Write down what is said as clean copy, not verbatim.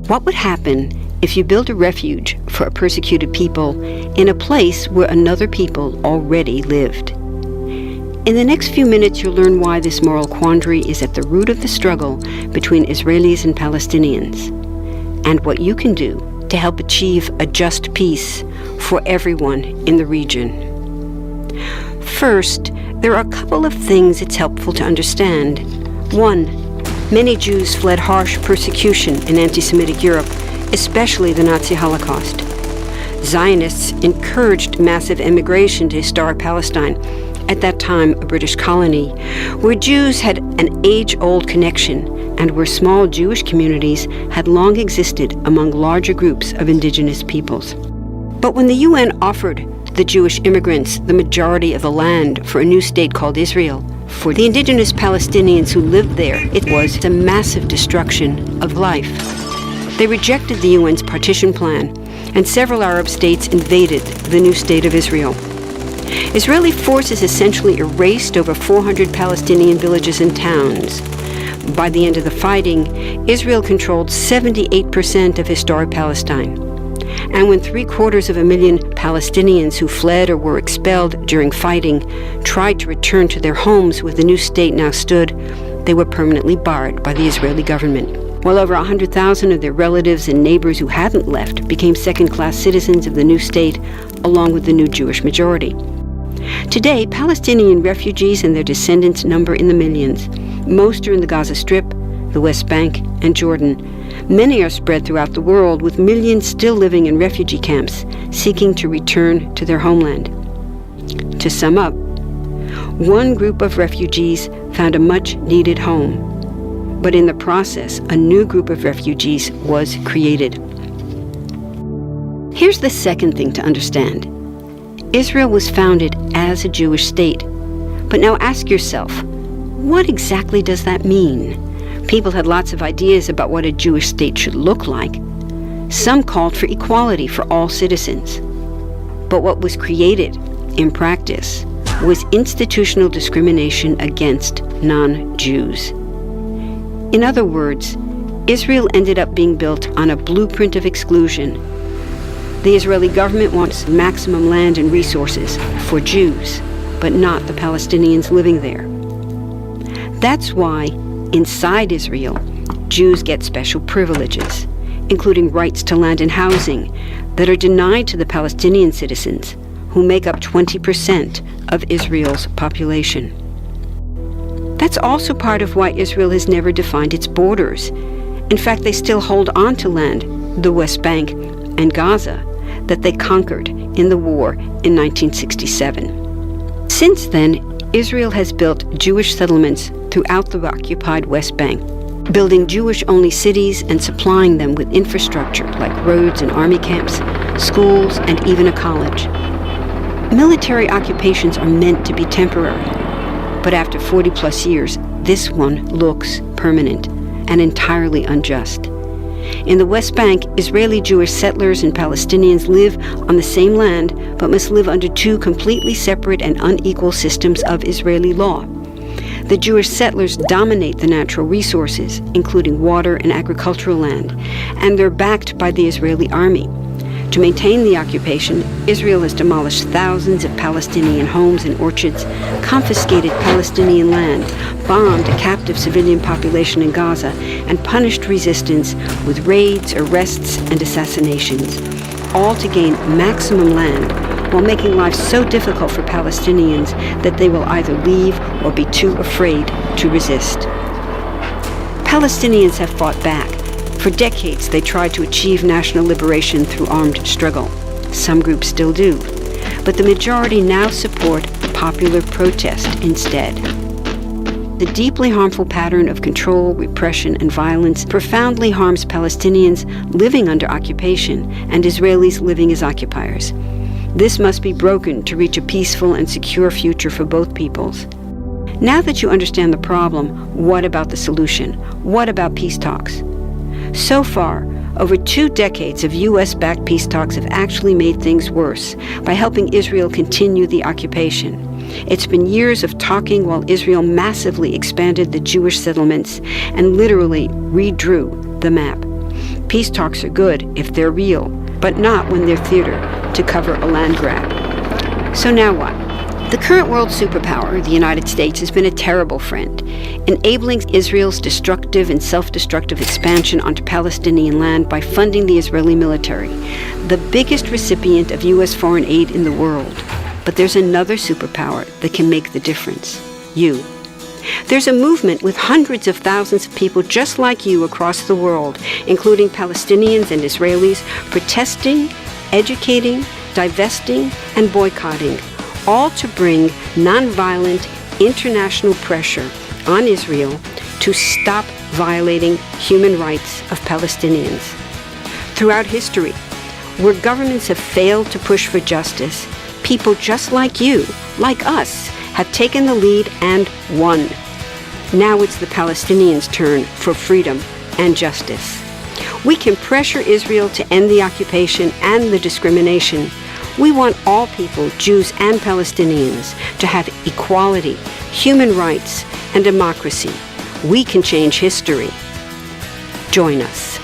What would happen if you built a refuge for a persecuted people in a place where another people already lived? In the next few minutes, you'll learn why this moral quandary is at the root of the struggle between Israelis and Palestinians, and what you can do to help achieve a just peace for everyone in the region. First, there are a couple of things it's helpful to understand. One, many Jews fled harsh persecution in anti-Semitic Europe, especially the Nazi Holocaust. Zionists encouraged massive immigration to historic Palestine, at that time a British colony, where Jews had an age-old connection and where small Jewish communities had long existed among larger groups of indigenous peoples. But when the UN offered the Jewish immigrants the majority of the land for a new state called Israel, for the indigenous Palestinians who lived there, it was a massive destruction of life. They rejected the UN's partition plan, and several Arab states invaded the new state of Israel. Israeli forces essentially erased over 400 Palestinian villages and towns. By the end of the fighting, Israel controlled 78% of historic Palestine. And when 750,000 Palestinians who fled or were expelled during fighting tried to return to their homes where the new state now stood, they were permanently barred by the Israeli government. While over 100,000 of their relatives and neighbors who hadn't left became second-class citizens of the new state, along with the new Jewish majority. Today, Palestinian refugees and their descendants number in the millions. Most are in the Gaza Strip, the West Bank, and Jordan. Many are spread throughout the world, with millions still living in refugee camps, seeking to return to their homeland. To sum up, one group of refugees found a much-needed home, but in the process, a new group of refugees was created. Here's the second thing to understand. Israel was founded as a Jewish state. But now ask yourself, what exactly does that mean? People had lots of ideas about what a Jewish state should look like. Some called for equality for all citizens. But what was created, in practice, was institutional discrimination against non-Jews. In other words, Israel ended up being built on a blueprint of exclusion. The Israeli government wants maximum land and resources for Jews, but not the Palestinians living there. That's why, inside Israel, Jews get special privileges, including rights to land and housing, that are denied to the Palestinian citizens, who make up 20% of Israel's population. That's also part of why Israel has never defined its borders. In fact, they still hold on to land, the West Bank and Gaza, that they conquered in the war in 1967. Since then, Israel has built Jewish settlements throughout the occupied West Bank, building Jewish-only cities and supplying them with infrastructure like roads and army camps, schools, and even a college. Military occupations are meant to be temporary, but after 40-plus years, this one looks permanent and entirely unjust. In the West Bank, Israeli Jewish settlers and Palestinians live on the same land, but must live under two completely separate and unequal systems of Israeli law. The Jewish settlers dominate the natural resources, including water and agricultural land, and they're backed by the Israeli army. To maintain the occupation, Israel has demolished thousands of Palestinian homes and orchards, confiscated Palestinian land, bombed a captive civilian population in Gaza, and punished resistance with raids, arrests, and assassinations, all to gain maximum land while making life so difficult for Palestinians that they will either leave or be too afraid to resist. Palestinians have fought back. For decades, they tried to achieve national liberation through armed struggle. Some groups still do. But the majority now support popular protest instead. The deeply harmful pattern of control, repression, and violence profoundly harms Palestinians living under occupation and Israelis living as occupiers. This must be broken to reach a peaceful and secure future for both peoples. Now that you understand the problem, what about the solution? What about peace talks? So far, over 2 decades of U.S.-backed peace talks have actually made things worse by helping Israel continue the occupation. It's been years of talking while Israel massively expanded the Jewish settlements and literally redrew the map. Peace talks are good if they're real, but not when they're theater to cover a land grab. So now what? The current world superpower, the United States, has been a terrible friend, enabling Israel's destructive and self-destructive expansion onto Palestinian land by funding the Israeli military, the biggest recipient of U.S. foreign aid in the world. But there's another superpower that can make the difference: you. There's a movement with hundreds of thousands of people just like you across the world, including Palestinians and Israelis, protesting, educating, divesting, and boycotting, all to bring nonviolent international pressure on Israel to stop violating human rights of Palestinians. Throughout history, where governments have failed to push for justice, people just like you, like us, have taken the lead and won. Now it's the Palestinians' turn for freedom and justice. We can pressure Israel to end the occupation and the discrimination. We want all people, Jews and Palestinians, to have equality, human rights, and democracy. We can change history. Join us.